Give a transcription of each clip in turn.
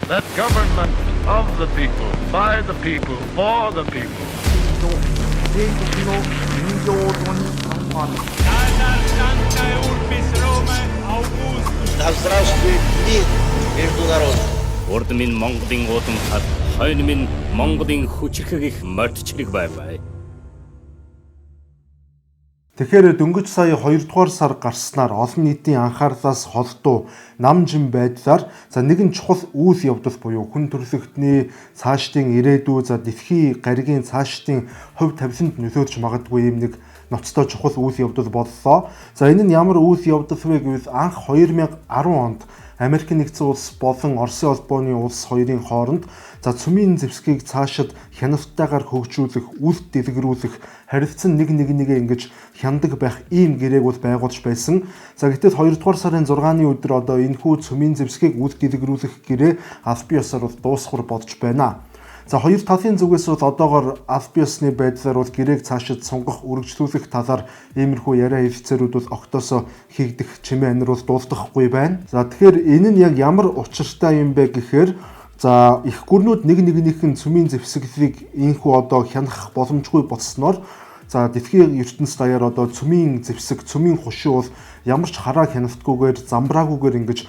That government of the people, by the people, for the people. Да здравствует мир международный. Урд минь Монголын удам хад, хойно минь Монголын хүчрхэг их мордчлог байваа. Тэгэхээр дөнгөж сая 2 дугаар сар гарснаар олон нийтийн анхаарлаас холдуу намжин байдлаар нэгэн чухал үйл явдал буюу хүн төрөлхтний цаашдын ирээдүй дэлхийн гаригийн цаашдын хувь тавиланд нөлөөлж магадгүй юм нэг ноцтой чухал үйл явдал боллоо. Энэ нь ямар үйл явдал вэ гэвэл анх 2010 онд Америк нэгдсэн улс болон Оросын холбооны улс хоёрын хооронд цөмийн зэвсгийг цаашид хяналттайгаар хөгжүүлэх, үл дэлгэрүүлэх, харилцан нэг нэгээ ингэж хяндаг байх ийм гэрээг бол байгуулж байсан. Гэтэл 2 дугаар сарын 6-ны өдөр энэхүү цөмийн зэвсгийг үл дэлгэрүүлэх гэрээ аль бие ёсоор дуусгар бодож байна. Хоёр талын зүгээс бол одоогоор аль бие ёсны байдлаар бол гэрээг цаашид сунгах, үргэлжлүүлэх талаар иймэрхүү яриа хэлцээрүүд бол огтоосоо хийгдэх чимээ анир бол дуулдахгүй байна. Тэгэхээр энэ нь яг ямар учиртай юм бэ гэхээр их гүрнүүд нэг нэгнийхэн цөмийн зэвсгэлийг ийхүү хянах боломжгүй болсноор дэлхийн ертөнцийн даяар цөмийн зэвсэг, цөмийн хушуу бол ямар ч хараа хяналтгүйгээр, замбраагүйгээр ингэж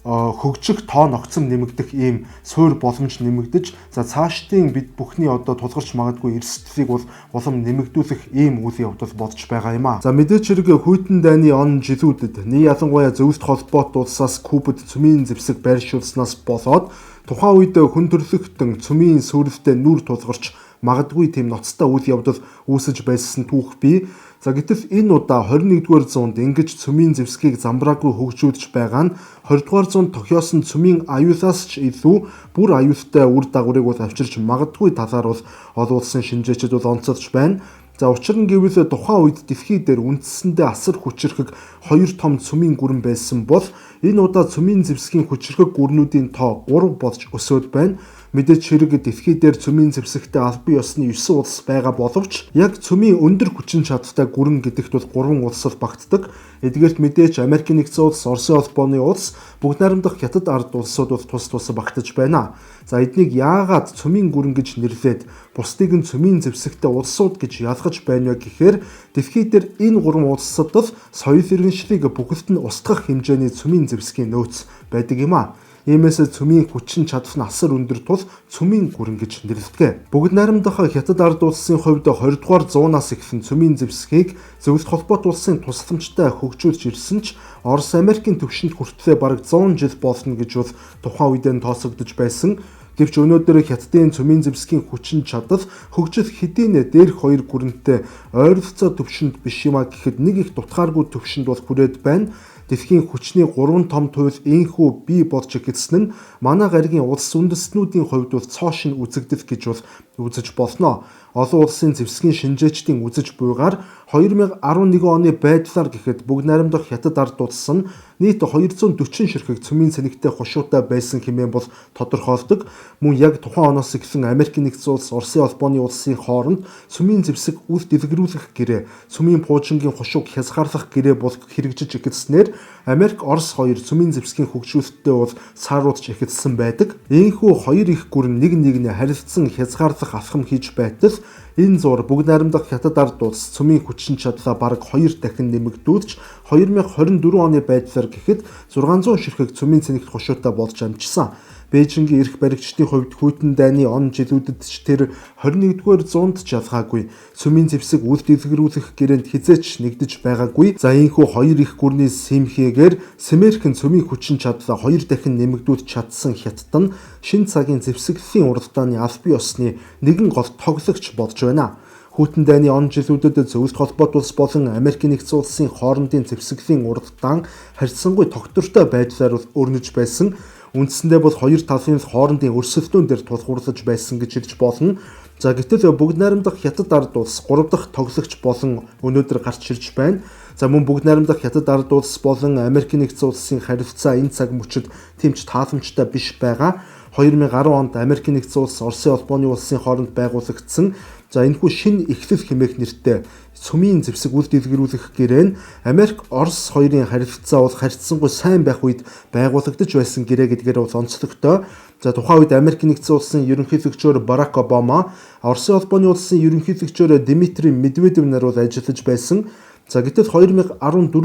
хөгжих тоо ногцом нэмэгдэх ийм суур боломж нэмэгдэж цаашдын бид бүхний тулгарч магадгүй эрсдлийг бол улам нэмэгдүүлэх ийм үйл явдал бодож байгаа юм а. Мэдээч хэрэг хүйтэн дайны он жилүүдэд ялангуяа зөвлөлт холбоот улсаас Кубад цөмийн зэвсэг байршуулснаас болоод тухайн үед хүн төрөлхтөн цөмийн сүрэлтэд нүр тулгарч магадгүй тийм ноцтой үйл явдал үүсэж байсан түүх бий. Гэтэл энэ удаа 21-р зуунд ингэж цөмийн зэвсгийг замбраагүй хөгжүүлж байгаа нь 20-р зуунд тохиосон цөмийн аюулаас ч илүү бүр аюултай үр дагаврыг бол авчирч магадгүй талаар бол олон улсын шинжээчид бол онцолж байна. Учир нь гэвэл тухайн үед дэлхий дээр үндсэндээ асар хүчирхэг 2 том цөмийн гүрэн байсан бол энэ удаа цөмийн зэвсгийн хүчирхэг гүрнүүдийн тоо 3 болж өсөд байна. Мэдээч хэрэг дэлхий дээр цөмийн зэвсэгтэй аль бие ёсны 9 улс байгаа боловч яг цөмийн өндөр хүчин чадалтай гүрэн гэдэгт бол 3 улс л багтдаг. Эдгээрт мэдээч Америк нэгдсэн улс, Оросын холбооны улс, бүгд найрамдах хятад ард улсууд бол тус багтаж байна. Эднийг яагаад цөмийн гүрэн гэж нэрлээд бусдыг нь цөмийн зэвсэгтэй улсууд гэж ялгаж байна вэ гэхээр дэлхий дээр энэ 3 улсад л соёл иргэншлийг бүгд нь устгах хэмжээний цөмийн зэвсгийн нөөц байдаг юм а. Иймээс цөмийн хүчин чадал нь асар өндөр тул цөмийн гүрэн гэж нэрлэдэг. Бүгд найрамдах хятад ард улсын хувьд 20 дугаар зуунаас эхлэн цөмийн зэвсгийг зөвлөлт холбоот улсын тусламжтай хөгжүүлж ирсэн ч Орос Америкийн төвшөнд хүртлээр бараг 100 жил болно гэж бол тухайн үед нь тооцогдож байсан. Гэвч өнөөдөр хятадын цөмийн зэвсгийн хүчин чадал хөгжил хэдийн дээрх 2 гүрэнтэй ойролцоо төвшөнд биш юма гэхэд нэг их дутгааргүй төвшөнд бол хүрээд байна. Дэлхийн хүчний 3 том туйл ийхүү бий болж эхэлсэн нь манай гаригийн улс үндэстнүүдийн хувьд бол цоош нь үзэгдэл гэж бол үзэж болно. Олон улсын зэвсгийн шинжээчдийн үзэж буйгаар 2011 оны байдлаар гэхэд бүгд найрамдах хятад ард улс нь нийт 240 ширхэг цөмийн цэнэгтэй хушуутай байсан хэмээн бол тодорхойлдог. Мөн яг тухайн оноос эхлэн Америк нэгдсэн улс, Оросын холбооны улсын хооронд цөмийн зэвсэг үл дэлгэрүүлэх гэрээ, цөмийн пуужингийн хушууг хязгаарлах гэрээ бол хэрэгжиж эхэлснээр Америк, Орос хоёр цөмийн зэвсгийн хөгжүүлэлттэй бол сааруулж эхэлсэн байдаг. Ийхүү хоёр их гүрэн нэг нэгнээ харилцан хязгаарлах алхам хийж байтал энэ зур бүгд найрамдах хятад ард улс цөмийн хүчин чадлаа бараг 2 дахин нэмэгдүүлж 2024 оны байдлаар гэхэд 600 ширхэг цөмийн цэнэгт хушуутай болж амжсан. Бээжингийн эрх баригчдын хувьд хүйтэн дайны он жилүүдэд ч тэр 21-р зуунд ч ялгаагүй цөмийн зэвсэг үл дэлгэрүүлэх гэрээнд хизээч нэгдэж байгаагүй. Ийхүү 2 их гүрний симхээгээр Сэмерхэн цөмийн хүчин чадлаа 2 дахин нэмэгдүүлж чадсан хятад нь шинэ цагийн зэвсэглэлийн уралдааны аль бие ёсны нэгэн гол тоглогч болж байна. Хүйтэн дайны он жилүүдэд зөвлөлт холбоот улс болон Америк нэгдсэн улсын хоорондын зэвсгэлийн уралдаан харьцангуй тогтвортой байдлаар өрнөж байсан. Үндсэндээ бол хоёр талын хоорондын өрсөлдөөн дээр тулгуурлаж байсан гэж хэлж болно. Гэтэл бүгд найрамдах хятад ард улс 3 дахь тоглогч болон өнөөдөр гарч ирж байна. Мөн бүгд найрамдах хятад ард улс болон Америк нэгдсэн улсын харилцаа энэ цаг мөчид тэмч тааламжтай биш байгаа. 2010 онд Америк нэгдсэн улс, Оросын холбооны улсын хооронд байгуулагдсан За энэхүү шинэ эхлэл хэмээх нэртэй цөмийн зэвсэг үйл дэлгэрүүлэх гэрээ нь Америк Орос хоёрын харилцаа бол харьцангуй сайн байх үед байгуулагдаж байсан гэрээ гэдгээр бол онцлогтой. За тухайн үед Америк нэгдсэн улсын ерөнхийлөгчөөр Барак Обама, Оросын холбооны улсын ерөнхийлөгчөөр Дмитрий Медведев нар бол ажиллаж байсан. За гэтэл 2014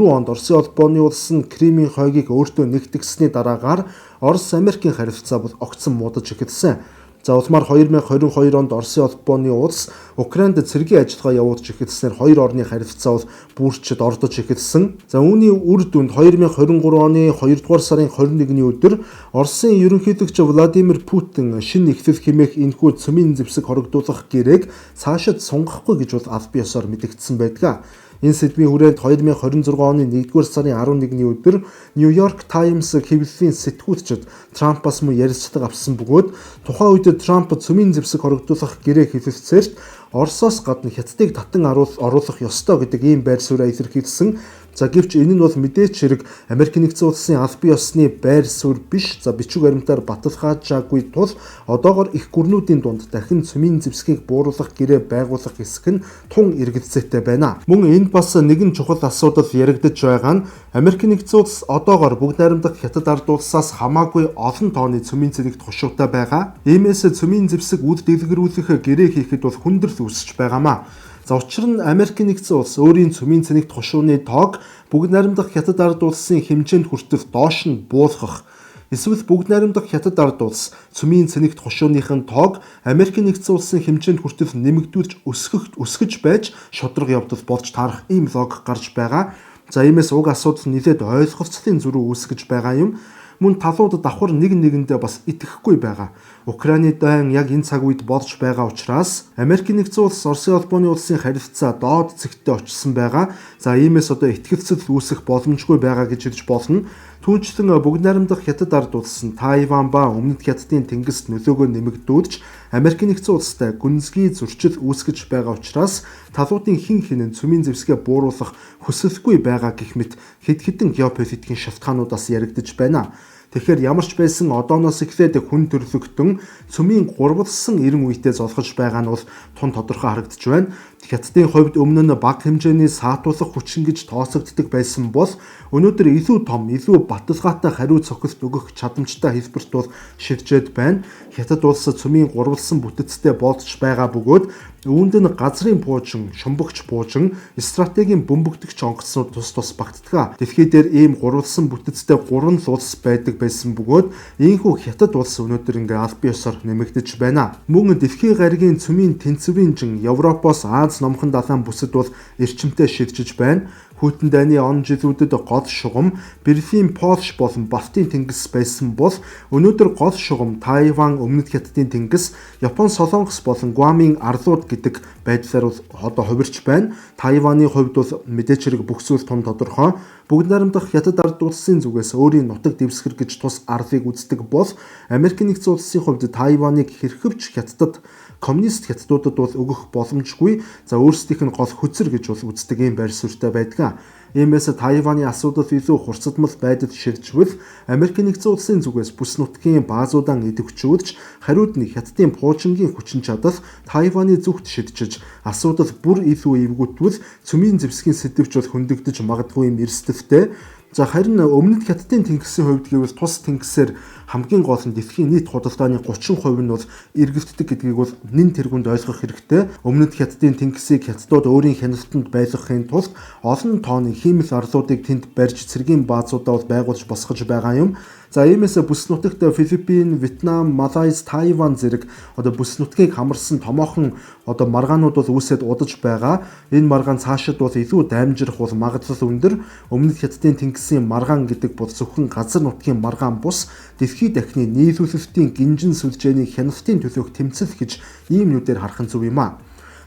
онд Оросын холбооны улс нь Кримийн хойгийг өөртөө нэгтгэсний дараагаар Орос Америкийн харилцаа бол огцон муудаж эхэлсэн. За улмаар 2022 онд Оросын холбооны улс Украинд цэргийн ажиллагаа явуулж эхэлснээр хоёр орны харилцаа бол бүрчид ордож эхэлсэн. За үүний үр дүнд 2023 оны 2 дугаар сарын 21-ний өдөр Оросын ерөнхийлөгч Владимир Путин шинэ эхлэл хэмээх энэхүү цөмийн зэвсэг хоригдуулах гэрээг цаашид сунгахгүй гэж бол аль бие ёсоор мэдэгдсэн байдаг. Энэ сэдвийн хүрээнд 2026 оны 1-р сарын 11-ний өдөр Нью-Йорк Таймс хэвлэлийн сэтгүүлчид Трампаас мөн ярилцлага авсан бөгөөд тухайн үед Трамп цөмийн зэвсэг хоригдуулах гэрээ хэлэлцээрт Оросоос гадна Хятадыг татан оруулах ёстой гэдэг ийм байр сууриа илэрхийлсэн. За гэвч энэ нь бол мэдээч хэрэг Америк нэгдсэн улсын аль бие ёсны байр суурь биш. За бичиг баримтаар баталгаажаагүй тул одоогоор их гүрнүүдийн дунд дахин цөмийн зэвсгийг бууруулах гэрээ байгуулах хэсэг нь тун эргэлзээтэй байна. Мөн энд бас нэгэн чухал асуудал яригдж байгаа нь Америк нэгдсэн улс одоогоор бүгд найрамдах Хятад ард улсаас хамаагүй олон тооны цөмийн цэнэгт хошуутай байгаа. Иймээс цөмийн зэвсэг үйл дэлгэрүүлэх гэрээ хийхэд бол хүндрэл үүсэж байгаамаа. За учир нь Америк нэгдсэн улс өөрийн цөмийн цэнэгт хошууны тоог бүгд найрамдах Хятад ард улсын хэмжээнд хүртэл доош нь буулгах. Эсвэл бүгд найрамдах Хятад ард улс цөмийн цэнэгт хошууныхын тоог Америк нэгдсэн улсын хэмжээнд хүртэл нэмэгдүүлж өсгөж байж шудраг явдал болж таарах ийм логик гарч байгаа. За иймээс уг асуудал нэлээд ойлголцлын зөрүү үүсгэж байгаа юм. Мөн талууд давхар нэг нэгэндээ бас итгэхгүй байгаа. Украины дайн яг энэ цаг үед болж байгаа учраас Америк нэгдсэн улс Оросын холбооны улсын харилцаа доод зэгтээ очсон байгаа. За иймээс одоо итгэлцэл үүсэх боломжгүй байгаа гэж хэлж болно. Түүнчлэн бүгд найрамдах Хятад ард улс нь Тайван ба Өмнөд Хятадын тэнгист нөлөөгөө нэмэгдүүлж Америк нэгдсэн улстай гүнзгий зөрчил үүсгэж байгаа учраас талуудын хэн хэн нь цөмийн зэвсгээ бууруулах хүсэлгүй байгаа гэх мэт хэд хэдэн геополитикийн шалтгаануудаас яригдж байна. Тэгэхээр ямар ч байсан одооноос эхлээд хүн төрлөختөн цөмийн гурвалсан 90 үетэй золгож байгаа нь бол тун тодорхой харагдж байна. Хятадын хувьд өмнө нь бага хэмжээний саатуулах хүчин гэж тооцогддог байсан бол өнөөдөр илүү том, илүү баталгаатай хариу цохилт өгөх чадамжтай хэлбэрт бол шилжээд байна. Хятад улс цөмийн гурвалсан бүтэцтэй болж байгаа бөгөөд үүнд нь газрын буужин, шумбагч буужин, стратегийн бөмбөгдөгч онгоцнууд тус багтдаг. Дэлхий дээр ийм гурвалсан бүтэцтэй 3 улс байдаг байсан бөгөөд ийхүү Хятад улс өнөөдөр ингээ аль бие ёсоор нэмэгдэж байна. Мөн дэлхийн гаригийн цөмийн тэнцвэрийн жин Европоос Аз номхон далайн бүсэд бол эрчимтэй шилжиж байна. Хүйтэн дайны он жилүүдэд гол шугам Берлин, Польш болон Балтийн тэнгис байсан бол өнөөдөр гол шугам Тайван, Өмнөд Хятадын тэнгис, Япон, Солонгос болон Гуамын арлууд гэдэг байдлаар бол одоо хувирч байна. Тайваны хувьд бол мэдээч хэрэг бүх зүйл том тодорхой. Бүгд найрамдах Хятад ард улсын зүгээс өөрийн нутаг дэвсгэр гэж тус арлыг үздэг бол Америк нэгдсэн улсын хувьд Тайваныг хэрхэвч Хятадд коммунист хятадуудад бол өгөх боломжгүй. За өөрсдийнх нь гол хөзөр гэж бол үздэг юм байр суурьтай байдаг. Иймээс Тайваны асуудал илүү хурцдмал байдалд шилжвэл Америк нэгдсэн улсын зүгээс бүс нутгийн баазуудаа идэвхжүүлж хариуд нь Хятадын пуужингийн хүчин чадал Тайваны зүгт шидэж асуудал бүр илүү эвгүйтвэл цөмийн зэвсгийн сэдвч бол хөндөгдөж магадгүй юм эрсдэлтэй. За харин Өмнөд Хятадын тэнгисийн хувьд гэвэл тус тэнгисээр хамгийн гол нь дэлхийн нийт худалдааны 30% нь бол эргэлтдэг гэдгийг бол нэн тэргүнд ойлгох хэрэгтэй. Өмнөд Хятадын тэнгисийг хятадууд өөрийн хяналтанд байлгахын тулд олон тооны хиймэл арлуудыг тэнд барьж цэргийн баазуудаа бол байгуулж босгож байгаа юм. За иймээс бүс нутагт Филиппин, Вьетнам, Малайз, Тайван зэрэг одоо бүс нутгийг хамарсан томоохон одоо маргаанууд бол үүсэт удаж байгаа. Энэ маргаан цаашид бол илүү даймжрах бол магадлал өндөр. Өмнөд Хятадын тэнгисийн маргаан гэдэг бол зөвхөн газар нутгийн маргаан бус дэлхийд дахны нийлүүлэлтийн гинжин сүлжээний хяналтын төлөөх тэмцэл гэж ийм нүдээр харах нь зөв юм аа.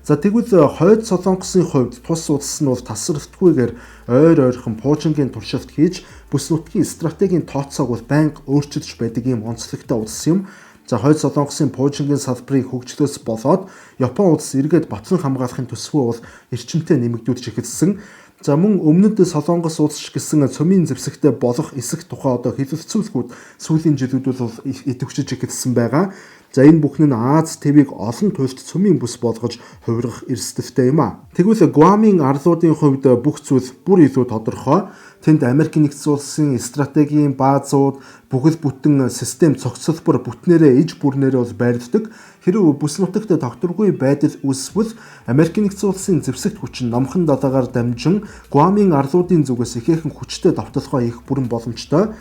За тэгвэл хойд Солонгосын хувьд тус улс нь бол тасралтгүйгээр ойр ойрхон пуужингийн туршилт хийж бүс нутгийн стратегийн тооцоог бол байнга өөрчилж байдаг юм онцлогтой улс юм. За хойд Солонгосын пуужингийн салбарыг хөгжлөөс болоод Япон улс эргээд батлан хамгаалахын төсвөө бол эрчимтэй нэмэгдүүлж эхэлсэн. За мөн Өмнөд Солонгос улс гэсэн цөмийн зэвсэгтэй болох эсэх тухай одоо хэлэлцүүлгүүд сүүлийн жилүүд бол идэвхжиж эхэлсэн байгаа. За энэ бүхэн нь Аз твийг олон туйлд цөмийн бүс болгож хувиргах эрсдэлтэй юм а. Тэгвэл Гуамын арлуудын хувьд бүх зүйл бүр илүү тодорхой. Тэнд Америкийн нэгдсэн улсын стратегийн баазууд, бүхэл бүтэн систем цогцлбор бүтнээрээ иж бүрнээрээ бол байрладаг. Хэрэв бүс нутагт тогтворгүй байдал үүсвэл Америкийн нэгдсэн улсын зэвсэгт хүч нь номхон далаагаар дамжин Гуамын арлуудын зүгээс ихээхэн хүчтэй давталгаа хийх бүрэн боломжтой.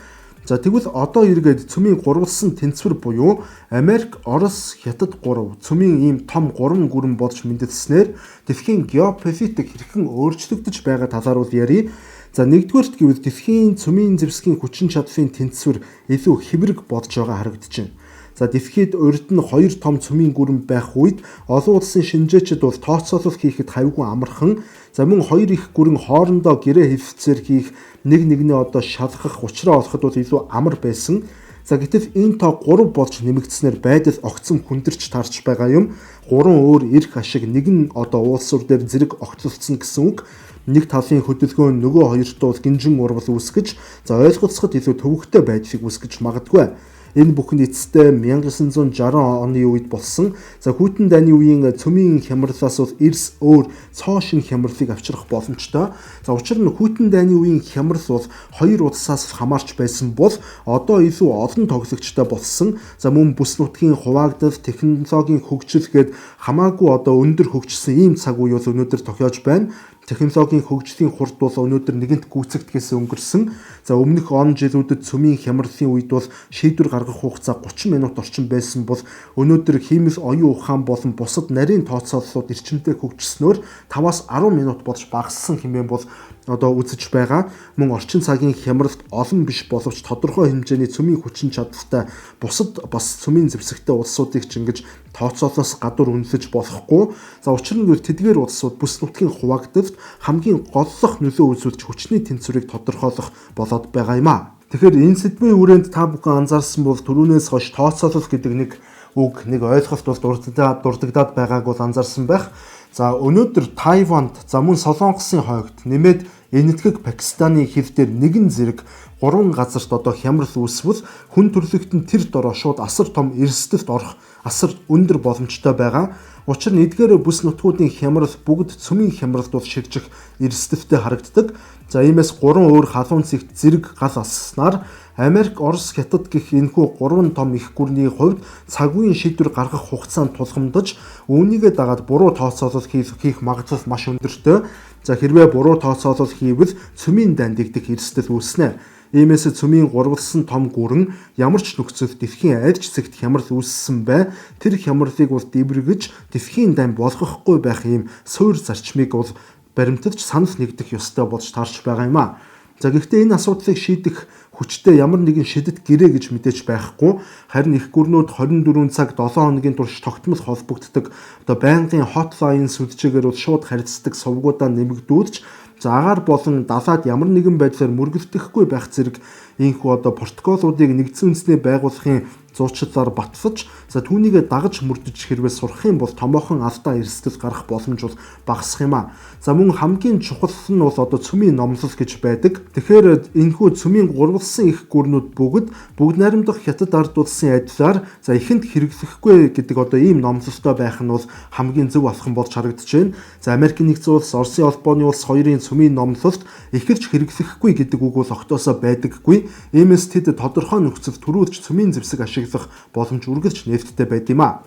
За тэгвэл одоо эргээд цөмийн гурвалсан тэнцвэр буюу Америк, Орос, Хятад 3 цөмийн ийм том 3 гүрэн болж мэдэлснээр дэлхийн геополитик хэрхэн өөрчлөгдөж байгаа талаар бол ярив. За нэгдүгээрт гэвэл дэлхийн цөмийн зэвсгийн хүчин чадлын тэнцвэр илүү хэврэг болж байгаа харагдаж байна. За дэлхийд урд нь 2 том цөмийн гүрэн байх үед олон улсын шинжээчид бол тооцоолол хийхэд хавьгүй амархан. За мөн 2 их гүрэн хоорондоо гэрээ хэвцээр хийх нэгнээ одоо шалгах учраа олоход бол илүү амар байсан. За гэтэл энэ тоо 3 болж нэмэгдснээр байдал огцом хүндэрч таарч байгаа юм. 3 өөр эрх ашиг нэг нь одоо уулсуур дээр зэрэг огтлолцсон гэсэн үг. Нэг талын хөдөлгөөн нөгөө хоёрт бол гинжин урвал үүсгэж, за ойлголцоход илүү төвөгтэй байдлыг үүсгэж магадгүй. Энэ бүхэн эцэстээ 1960 оны үед болсон. За хүйтэн дайны үеийн цөмийн хямралаас бол эрс өөр цоошин хямралыг авчрах боломжтой. За учир нь хүйтэн дайны үеийн хямрал бол хоёр улсаас хамаарч байсан бол одоо илүү олон тоглогчтой болсон. За мөн бүс нутгийн хуваагдал, технологийн хөгжил гээд хамаагүй одоо өндөр хөгжсөн ийм цаг үе бол өнөөдөр тохиож байна. Технологийн хөгжлийн хурд бол өнөөдөр нэгэнт гүйцэгдэхээс өнгөрсөн. За өмнөх он жилүүдэд цөмийн хямралын үед бол шийдвэр гаргах хугацаа 30 минут орчим байсан бол өнөөдөр хиймэл оюун ухаан болон бусад нарийн тооцооллууд эрчимтэй хөгжснөөр 5-аас 10 минут болж багассан хэмээн бол одоо үзэж байгаа. Мөн орчин цагийн хямралт олон биш боловч тодорхой хэмжээний цөмийн хүчин чадалтай бусад бас цөмийн зэвсэгтэй улсуудыг чингэж тооцоолоос гадуур үнэлж болохгүй. За учир нь тэдгээр улсууд бүс нутгийн хуваагдалд хамгийн голлох нөлөө үзүүлж хүчний тэнцвэрийг тодорхойлох болоод байгаа юм а. Тэгэхээр энэ сэдвийн хүрээнд та бүхэн анзаарсан бол түрүүнээс хойш тооцоолол гэдэг нэг ойлголт бол дурддагдаад байгааг бол анзаарсан байх. За өнөөдөр Тайванд, за мөн Солонгосын хойгт нэмээд энэтхэг Пакистаны хил дээр нэгэн зэрэг 3 газарт одоо хямрал үүсвэл хүн төрлөختөнд тэр дороо шууд асар том эрсдэлд орох асар өндөр боломжтой байгаа. Учир нь эдгээр бүс нутгуудын хямрал бүгд цөмийн хямралд бол ширжих эрсдэлтэй харагддаг. За иймээс 3 өөр халуун цэгт зэрэг гал алснаар Америк, Орос, Хятад гэх энэхүү 3 том их гүрний хувьд цаг үеийн шийдвэр гаргах хугацаанд тулгамдж үүнийгээ дагаад буруу тооцоолол хийх магадлал маш өндөртэй. За хэрвээ буруу тооцоолол хийвэл цөмийн дайн дэгдэх эрсдэл үүснэ. Иймээс цөмийн гурвалсан том гүрэн ямар ч нөхцөлд дэлхийн арьж цэгт хямрал үүссэн бай тэр хямралыг бол дэврэгж дэлхийн дайн болгохгүй байх ийм суур зарчмыг бол баримталж санал нэгдэх ёстой болж таарч байгаа юм а. За гэхдээ энэ асуудлыг шийдэх хүчтэй ямар нэгэн шидэт гэрээ гэж мэдээж байхгүй. Харин их гүрнүүд 24 цаг 7 хоногийн турш тогтмол холбогддог одоо байнгын хотлайн сүлжээгээр бол шууд харилцдаг сувгуудаа нэмэгдүүлж за агаар болон далаад ямар нэгэн байдлаар мөргөлдөхгүй байх зэрэг ийхүү одоо протоколуудыг нэгдсэн үндэсний байгууллагын зуучлалаар батлаж за түүнийгээ дагаж мөрдөж хэрвээ сурах юм бол томоохон алдаа эрсдэл гарах боломж бол багасах юм а. За мөн хамгийн чухал нь бол одоо цөмийн номлол гэж байдаг. Тэгэхээр энэхүү цөмийн гурвалсан их гүрнүүд бүгд найрамдах Хятад ард улсын адилаар за ихэнд хэрэглэхгүй гэдэг одоо ийм номлолтой байх нь бол хамгийн зөв болох юм болж харагдаж байна. За Америкийн нэгдсэн улс, Оросын холбооны улс хоёрын цөмийн номлолт эхэлж хэрэглэхгүй гэдэг үг бол огтоосоо байдаггүй. Иймээс тэд тодорхой нөхцөл төрүүлж цөмийн зэвсэг ашиглах боломж үргэлж нээлттэй байд юм а.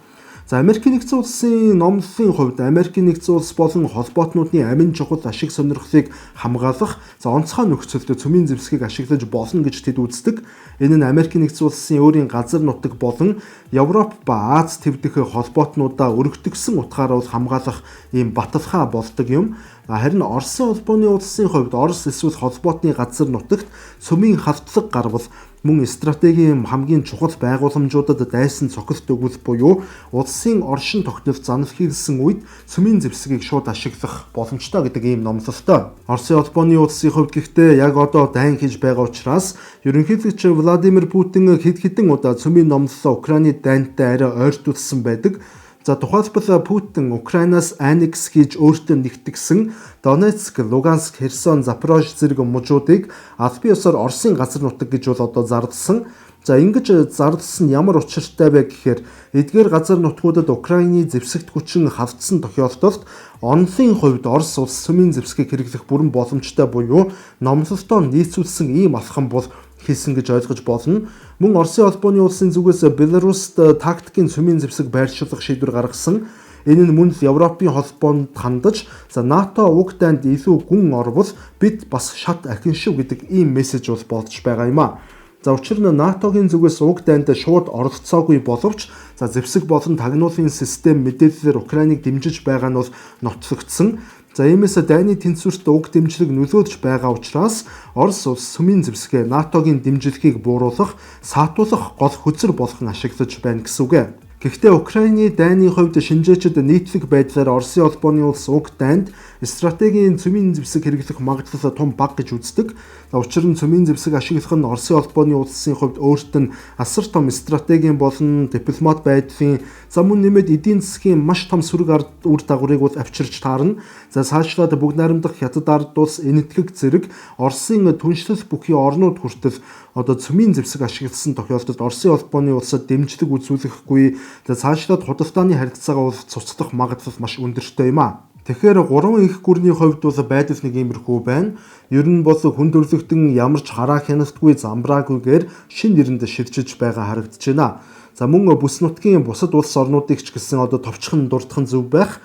За Америкийн нэгдсэн улсын номлолын хувьд Америкийн нэгдсэн улс болон холбоотнуудын амин чухал ашиг сонирхлыг хамгаалах за онцгой нөхцөлд цөмийн зэвсгийг ашиглаж болно гэж тэд үздэг. Энэ нь Америкийн нэгдсэн улсын өөрийн газар нутаг болон Европ ба Аз твдэх холбоотнуудаа өргөтгсөн утгаараа хамгаалах ийм баталгаа болдог юм. Харин Оросын холбооны улсын хувьд Орос эсвэл холбоотны газар нутагт цөмийн халдлага гарвал мөн стратегийн хамгийн чухал байгууламжуудад дайсан цохилт өгвөл буюу улсын оршин тогтнолд занал хийлсэн үед цөмийн зэвсгийг шууд ашиглах боломжтой гэдэг ийм номлолтой. Оросын холбооны улсын хувьд гэхдээ яг одоо дайн хийж байгаа учраас ерөнхийлөгч Владимир Путин хэд хэдэн удаа цөмийн номлолоо Украины дайнтай арай ойртуулсан байдаг. За тухайлбал Путин Украинаас аннекс хийж өөртөө нэгтгэсэн Донецк, Луганск, Херсон, Запорожье зэрэг мужуудыг аль бие ёсоор Оросын газар нутаг гэж бол одоо зарласан. За ингэж зарласан ямар учиртай вэ гэхээр эдгээр газар нутгуудад Украины зэвсэгт хүчин хавцсан тохиолдолд онлын хувьд Орос улс сүмийн зэвсгийг хэрэглэх бүрэн боломжтой буюу номлолтоо нийцүүлсэн ийм алхам бол хийсэн гэж ойлгож болно. Мөн Оросын холбооны улсын зүгээс Беларуст тактикийн сүмийн зэвсэг байршуулах шийдвэр гаргасан. Энэ нь мөн Европын холбоонд хандаж НАТО уг дайнд илүү гүн орвол бид бас шат ахин шүү гэдэг ийм мессеж бол болж байгаа юм а. За учир нь НАТОгийн зүгээс уг дайнд шууд оролцоогүй боловч зэвсэг болон тагнуулын систем мэдээлэлээр Украиныг дэмжиж байгаа нь бол нотлогдсон. За иймээс дайны тэнцвэрт уг дэмжлэг нөлөөлж байгаа учраас Орос улс сүмийн зэвсгээ НАТОгийн дэмжлэгийг бууруулах, саатуулах гол хөзөр болох нь ашиглаж байна гэсэн үг. Гэхдээ Украины дайны хувьд шинжээчид нийтлэг байдлаар Оросын холбооны улс уг дайнд стратегийн цөмийн зэвсэг хэрэглэх магадлал том бага гэж үздэг. Учир нь цөмийн зэвсэг ашиглах нь Оросын холбооны улсын хувьд өөрт нь асар том стратегийн болон дипломат байдлын мөн нэмээд эдийн засгийн маш том сүрэг үр дагаврыг бол авчирч таарна. За цаашлаад бүгд найрамдах хятад ард улс энэтхэг зэрэг Оросын түншлэл бүхий орнууд хүртэл цөмийн зэвсэг ашигласан тохиолдолд Оросын холбооны улсад дэмжлэг үзүүлэхгүй цаашлаад худалдааны харилцаагаа бол цуцлах магадлал маш өндөртэй юм а. Тэгэхээр 3 их гүрний хувьд бол байдал нэг иймэрхүү байна. Ер нь бол хүн төрлөختөн ямар ч хараа хяналтгүй замбраагүйгээр шин нэрэнд ширжиж байгаа харагдаж байна. За мөн бүс нутгийн бусад улс орнуудыг ч гэсэн товчхон дурдах зөв байх.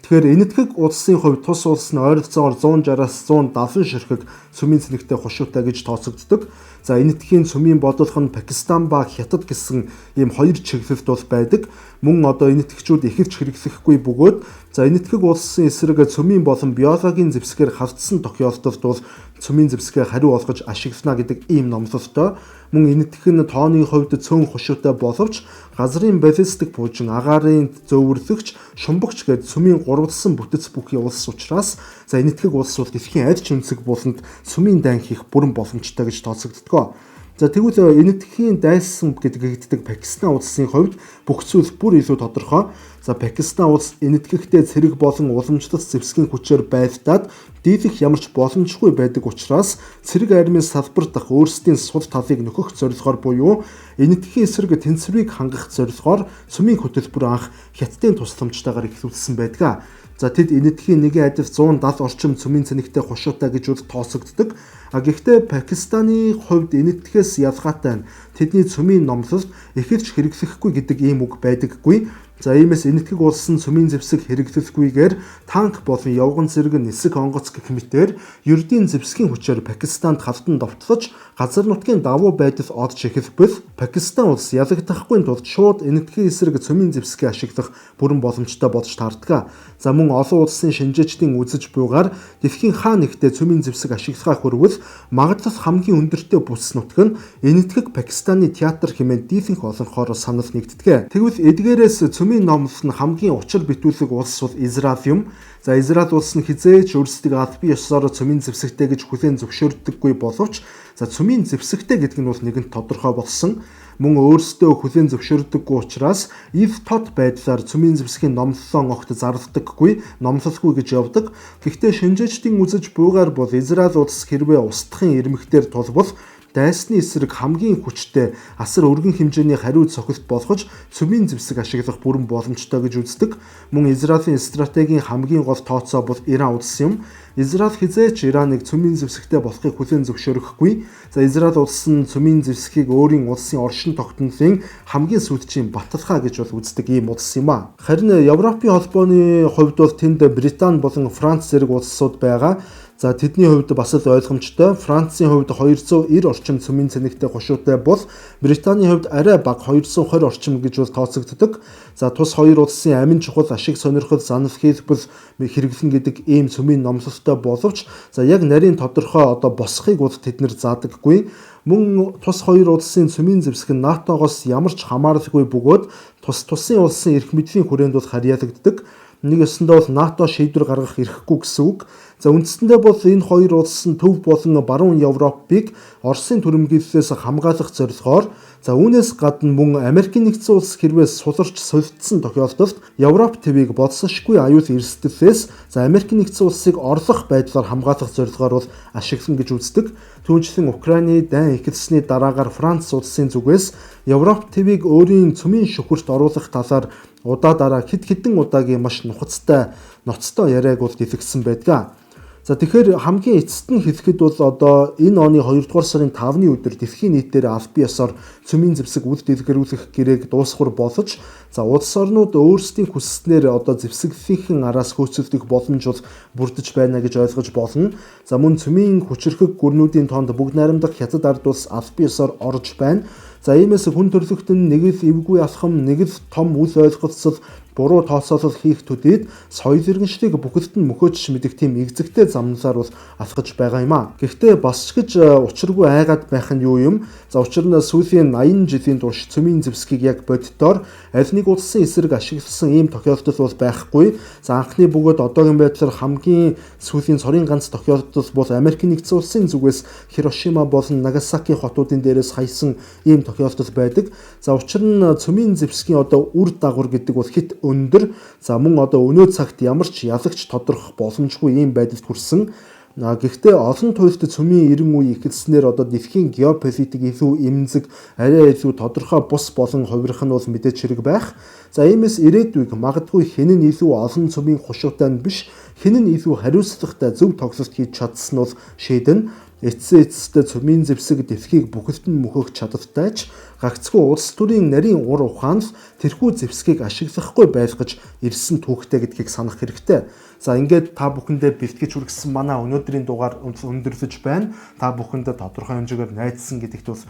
Тэгэхээр энэтхэг улсын хувьд тус улс нь ойролцоогоор 160-аас 170 ширхэг сүмийн цэнэгтэй хошуутай гэж тооцогддог. За энэтхэгийн сүмийн бодлого нь Пакистан ба Хятад гэсэн ийм хоёр чиглэлд бол байдаг. Мөн энэтхэгчүүд ихэлж хэрэглэхгүй бөгөөд энэтхэг улсын эсрэг сүмийн болон биологийн зэвсгээр хавцсан тохиолдолд бол сүмийн зэвсгээ хариу олгож ашиглана гэдэг ийм номлолтой. Мөн энэтхэг нь тооны хувьд цөөн хошуутай боловч газрын баллистик буужин, агаарын зөөвөрлөгч, шумбагч гээд сүмийн гурвалсан бүтэц бүхий улс учраас энэтхэг улс бол дэлхийн ард шөнцөг буланд сүмийн дайн хийх бүрэн боломжтой гэж тооцогддог. За тэгвэл энэтхэгийн дайсан гэдэг Пакистан улсын хувьд бүх зүйл бүр илүү тодорхой. За Пакистан улс энэтхэгтэй цэрэг болон уламжлалт зэвсгийн хүчээр байлдаад дийлэх ямарч боломжгүй байдаг учраас цэрэг армийн салбар дах өөрсдийн сул талыг нөхөх зорилгоор буюу энэтхэгийн эсрэг тэнцвэрийг хангах зорилгоор сүмийн хөтөлбөр анх Хятадын тусламжтайгаар эхлүүлсэн байдаг. За тэд энэтхэгийн нэгэн адил 170 орчим сүмийн цэнэгтэй хошуутай гэж бол тооцогддог. Гэхдээ Пакистаны хувьд энэтхээс ялгаатай нь тэдний сүмийн номлолд эхэлж хэрэглэхгүй гэдэг ийм үг байдаггүй. За иймээс энэтхэг улсын сүмийн зэвсэг хэрэглэлгүйгээр танк болон явган зэрэг нисэх онгоц гэх мэтээр ердийн зэвсгийн хүчээр Пакистанд хавтан довтлож газар нутгийн давуу байдал олж эхэлбэл Пакистан улс ялагдахгүй тулд шууд энэтхэгийн эсрэг сүмийн зэвсгээ ашиглах бүрэн боломжтой болж таардаг. За мөн олон улсын шинжээчдийн үзэж буйгаар дэлхийн хаа нэгтээ сүмийн зэвсэг ашиглахаа хүрвэл магадлал хамгийн өндөртэй бүс нутг нь энэтхэг Пакистаны театр хэмээн дийлэнх олонхоор санал нэгддэг. Тэгвэл эдгээрээс сүмийн номлол нь хамгийн учир битүүлэг улс бол Израиль юм. За Израиль улс нь хизээж өөрсдийг аль бие ёсоор сүмийн зэвсэгтэй гэж хүлээн зөвшөөрдөггүй боловч сүмийн зэвсэгтэй гэдэг нь бол нэгэн тодорхой болсон. Мөн өөрсдөө хүлээн зөвшөөрдөггүй учраас ив тод байдлаар сүмийн зэвсгийн номлолон огт зарлдаггүй, номлолгүй гэж явдаг. Гэхдээ шинжээчдийн үзэж буйгаар бол Израиль улс хэрвээ устдахын ирмэгтээр тулбал дайсны эсрэг хамгийн хүчтэй асар өргөн хэмжээний хариу цохилт болгож сүмийн зэвсэг ашиглах бүрэн боломжтой гэж үздэг. Мөн Израилийн стратегийн хамгийн гол тооцоо бол Иран улс юм. Израиль хизээч Ираныг сүмийн зэвсэгтэй болохыг хүлээн зөвшөөрөхгүй. За Израиль улс нь сүмийн зэвсгийг өөрийн улсын оршин тогтнолын хамгийн сүүлчийн баталгаа гэж бол үздэг ийм улс юм а. Харин Европын холбооны хувьд бол тэнд Британи болон Франц зэрэг улсууд байгаа. За тэдний хувьд бас л ойлгомжтой. Францын хувьд 290 орчим сүмийн цэнэгтэй хошуутай бол Британий хувьд арай бага 220 орчим гэж бол тооцогддог. За тус хоёр улсын амин чухал ашиг сонирхол занал хэлбэл хэрэглэн гэдэг ийм сүмийн номлолтой боловч яг нарийн тодорхой босхийг бол тэднэр заадаггүй. Мөн тус хоёр улсын сүмийн зэвсэг нь НАТО-гоос ямар ч хамааралгүй бөгөөд тусын улсын эрх мэдлийн хүрээнд бол харьяалагддаг. Нэг ёсондоо бол НАТО шийдвэр гаргах эрхгүй гэсэн үг. За үндсэндээ бол энэ хоёр улс нь төв болон баруун Европыг Оросын түрэмгийллээс хамгаалах зорилгоор За үүнээс гадна мөн Америкийн нэгдсэн улс хэрвээ суларч солилцсон тохиолдолд Европ твийг болцсошгүй аюул эрсдэлээс за Америкийн нэгдсэн улсыг орлох байдлаар хамгаалах зорилгоор бол ашиглана гэж үздэг. Түүнчлэн Украины дайн эхэлсний дараагаар Франц улсын зүгээс Европ твийг өөрийн цөмийн шөхөрт оруулах талаар удаа дараа хэдэн удаагийн маш нухацтай ноцтой яриаг бол дэлгэсэн байдаг. За тэгэхээр хамгийн эцэст нь хэлэхэд бол одоо энэ оны 2 дугаар сарын 5-ны өдөр дэлхийн нийтээр аль бие ёсоор цөмийн зэвсэг үйл дэлгэрүүлэх гэрээг дуусгар болж за улс орнууд өөрсдийн хүсснээр одоо зэвсэглэлийнхэн араас хөөцөлдөх боломж бол бүрдэж байна гэж ойлгож болно. За мөн цөмийн хүчирхэг гүрнүүдийн тоонд бүгд найрамдах хятад ард улс аль бие ёсоор орж байна. За иймээс хүн төрлөختөн нэг л эвгүй алхам, нэг л том үл ойлголцол буруу тооцоолол хийх төдийд соёл иргэншлиг бүгдд нь мөхөөж мэдэх тийм экзэгтэй замналаар бол алхаж байгаа юм а. Гэхдээ бас ч гэж учиргүй айгаад байх нь юу юм? За учир нь сүүлийн 80 жилийн турш цөмийн зэвсгийг яг боддоор аль нэг улсын эсрэг ашигласан ийм тохиолдол бол байхгүй. За анхны бөгөөд одоогийн байдлаар хамгийн сүүлийн цорын ганц тохиолдол бол Америкийн нэгдсэн улсын зүгээс Хирошима болон Нагасаки хотуудын дээрээс хаясан ийм тохиолдол байдаг. За учир нь цөмийн зэвсгийн одоо үр дагавар гэдэг бол хит өндөр. За мөн одоо өнөө цагт ямар ч ялагч тодорхох боломжгүй ийм байдалд хүрсэн. Гэхдээ олон туйлд цөмийн 90 үе эхэлснээр одоо дэлхийн геополитик илүү эмзэг, арай илүү тодорхой бус болон хувирах нь бол мэдээж хэрэг байх. За иймээс ирээдүйг магадгүй хэн нь илүү олон цөмийн хушуутай нь биш, хэн нь илүү хариуцлагатай зөв тоглолт хийж чадсан бол шийдэнэ. Эцсийн цөмийн зэвсэг дэлхийг бүгд нь мөхөх чадвартай ч гагцхүү улс төрийн нарийн ур ухаан л тэрхүү зэвсгийг ашиглахгүй байлгаж ирсэн түүхтэй гэдгийг санах хэрэгтэй. За ингээд та бүхэндээ бэлтгэж хүргэсэн манай өнөөдрийн дугаар өндөрлөж байна. Та бүхэндээ тодорхой хэмжээгээр найдсан гэдэгт бол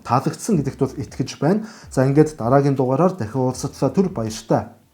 таалагдсан гэдэгт бол итгэж байна. За ингээд дараагийн дугаараар дахин уулзтлаа түр баяртай.